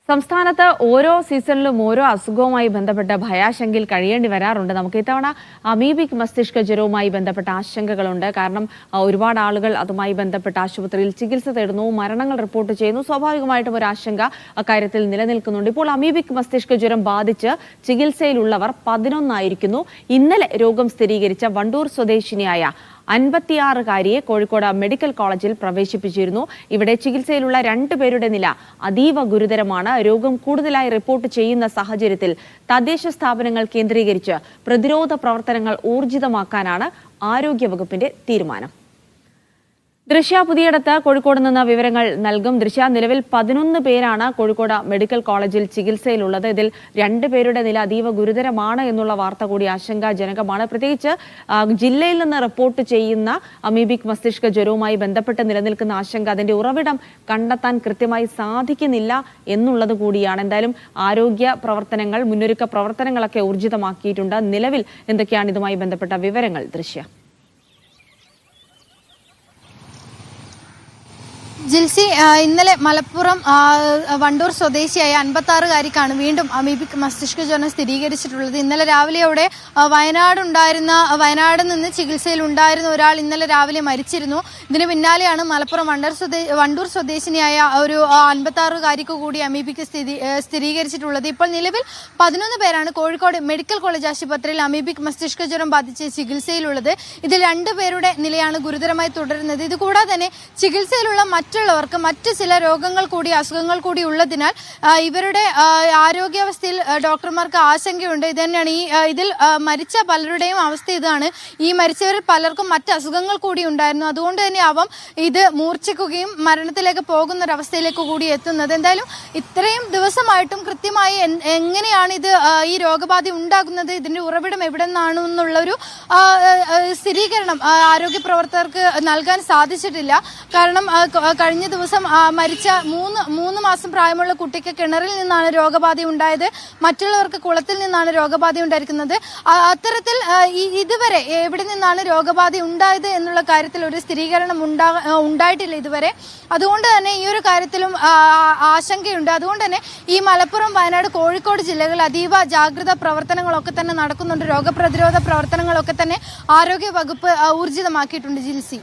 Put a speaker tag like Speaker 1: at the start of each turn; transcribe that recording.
Speaker 1: സംസ്ഥാനത്ത് ഓരോ സീസണിലും ഓരോ അസുഖവുമായി ബന്ധപ്പെട്ട ഭയാശങ്കയിൽ കഴിയേണ്ടി വരാറുണ്ട്. നമുക്ക് ഇത്തവണ അമീബിക് മസ്തിഷ്ക ജ്വരവുമായി ബന്ധപ്പെട്ട ആശങ്കകളുണ്ട്. കാരണം ഒരുപാട് ആളുകൾ അതുമായി ബന്ധപ്പെട്ട ആശുപത്രിയിൽ ചികിത്സ തേടുന്നു, മരണങ്ങൾ റിപ്പോർട്ട് ചെയ്യുന്നു. സ്വാഭാവികമായിട്ടും ഒരു ആശങ്ക അക്കാര്യത്തിൽ നിലനിൽക്കുന്നുണ്ട്. ഇപ്പോൾ അമീബിക് മസ്തിഷ്ക ജ്വരം ബാധിച്ച് ചികിത്സയിലുള്ളവർ 11 ആയിരിക്കുന്നു. ഇന്നലെ രോഗം സ്ഥിരീകരിച്ച വണ്ടൂർ സ്വദേശിനിയായ 56-കാരിയെ കോഴിക്കോട് മെഡിക്കൽ കോളേജിൽ പ്രവേശിപ്പിച്ചിരുന്നു. ഇവിടെ ചികിത്സയിലുള്ള 2 പേരുടെ നില അതീവ ഗുരുതരമാണ്. രോഗം കൂടുതലായി റിപ്പോർട്ട് ചെയ്യുന്ന സാഹചര്യത്തിൽ തദ്ദേശ സ്ഥാപനങ്ങൾ കേന്ദ്രീകരിച്ച് പ്രതിരോധ പ്രവർത്തനങ്ങൾ ഊർജിതമാക്കാനാണ് ആരോഗ്യവകുപ്പിന്റെ തീരുമാനം. ദൃശ്യ പുതിയടത്ത് കോഴിക്കോട് നിന്ന് വിവരങ്ങൾ നൽകും. ദൃശ്യ, നിലവിൽ 11 പേരാണ് കോഴിക്കോട് മെഡിക്കൽ കോളേജിൽ ചികിത്സയിലുള്ളത്. ഇതിൽ 2 പേരുടെ നില അതീവ ഗുരുതരമാണ് എന്നുള്ള വാർത്ത കൂടി ആശങ്കാജനകമാണ്. പ്രത്യേകിച്ച് ജില്ലയിൽ നിന്ന് റിപ്പോർട്ട് ചെയ്യുന്ന അമീബിക് മസ്തിഷ്ക ജ്വരവുമായി ബന്ധപ്പെട്ട് നിലനിൽക്കുന്ന ആശങ്ക, അതിന്റെ ഉറവിടം കണ്ടെത്താൻ കൃത്യമായി സാധിക്കുന്നില്ല എന്നുള്ളത് കൂടിയാണ്. എന്തായാലും ആരോഗ്യ പ്രവർത്തനങ്ങൾ, മുന്നൊരുക്ക പ്രവർത്തനങ്ങളൊക്കെ ഊർജിതമാക്കിയിട്ടുണ്ട്. നിലവിൽ എന്തൊക്കെയാണ് ഇതുമായി ബന്ധപ്പെട്ട വിവരങ്ങൾ? ദൃശ്യ.
Speaker 2: ജിൽസി, ഇന്നലെ മലപ്പുറം വണ്ടൂർ സ്വദേശിയായ 56-കാരിക്കാണ് വീണ്ടും അമീബിക് മസ്തിഷ്ക ജ്വരം സ്ഥിരീകരിച്ചിട്ടുള്ളത്. ഇന്നലെ രാവിലെയോടെ വയനാട് നിന്ന് ചികിത്സയിൽ ഉണ്ടായിരുന്ന ഒരാൾ ഇന്നലെ രാവിലെ മരിച്ചിരുന്നു. ഇതിന് പിന്നാലെയാണ് മലപ്പുറം വണ്ടൂർ സ്വദേശിനിയായ ഒരു 56-കാരിക്ക് കൂടി അമീബിക് സ്ഥിരീകരിച്ചിട്ടുള്ളത്. ഇപ്പോൾ നിലവിൽ 11 പേരാണ് കോഴിക്കോട് മെഡിക്കൽ കോളേജ് ആശുപത്രിയിൽ അമീബിക് മസ്തിഷ്ക ജ്വരം ബാധിച്ച് ചികിത്സയിലുള്ളത്. ഇതിൽ 2 പേരുടെ നിലയാണ് ഗുരുതരമായി തുടരുന്നത്. ഇതുകൂടാതെ തന്നെ ചികിത്സയിലുള്ള മറ്റുള്ളവർക്ക് മറ്റു ചില രോഗങ്ങൾ കൂടി, അസുഖങ്ങൾ കൂടി ഉള്ളതിനാൽ ഇവരുടെ ആരോഗ്യാവസ്ഥയിൽ ഡോക്ടർമാർക്ക് ആശങ്കയുണ്ട്. ഇത് തന്നെയാണ് ഇതിൽ മരിച്ച പലരുടെയും അവസ്ഥ ഇതാണ്. ഈ മരിച്ചവരിൽ പലർക്കും മറ്റ് അസുഖങ്ങൾ കൂടി ഉണ്ടായിരുന്നു. അതുകൊണ്ട് തന്നെ ആവാം ഇത് മൂർച്ഛിക്കുകയും മരണത്തിലേക്ക് പോകുന്ന ഒരവസ്ഥയിലേക്ക് കൂടി എത്തുന്നത്. എന്തായാലും ഇത്രയും ദിവസമായിട്ടും കൃത്യമായി എങ്ങനെയാണ് ഇത് ഈ രോഗബാധ ഉണ്ടാകുന്നത്, ഇതിന്റെ ഉറവിടം എവിടെ നിന്നാണെന്നുള്ളൊരു സ്ഥിരീകരണം ആരോഗ്യ പ്രവർത്തകർക്ക് നൽകാൻ സാധിച്ചിട്ടില്ല. കാരണം കഴിഞ്ഞ ദിവസം മരിച്ച 3 മാസം പ്രായമുള്ള കുട്ടിക്ക് കിണറിൽ നിന്നാണ് രോഗബാധ ഉണ്ടായത്. മറ്റുള്ളവർക്ക് കുളത്തിൽ നിന്നാണ് രോഗബാധ ഉണ്ടായിരിക്കുന്നത്. അത്തരത്തിൽ ഇതുവരെ എവിടെ നിന്നാണ് രോഗബാധ ഉണ്ടായത് എന്നുള്ള കാര്യത്തിൽ ഒരു സ്ഥിരീകരണം ഉണ്ടായിട്ടില്ല ഇതുവരെ. അതുകൊണ്ട് തന്നെ ഈ ഒരു കാര്യത്തിലും ആശങ്കയുണ്ട്. അതുകൊണ്ട് തന്നെ ഈ മലപ്പുറം, വയനാട്, കോഴിക്കോട് ജില്ലകളിൽ അതീവ ജാഗ്രതാ പ്രവർത്തനങ്ങളൊക്കെ തന്നെ നടക്കുന്നുണ്ട്. രോഗപ്രതിരോധ പ്രവർത്തനങ്ങളൊക്കെ തന്നെ ആരോഗ്യ വകുപ്പ് ഊർജിതമാക്കിയിട്ടുണ്ട്. ജിൽസി.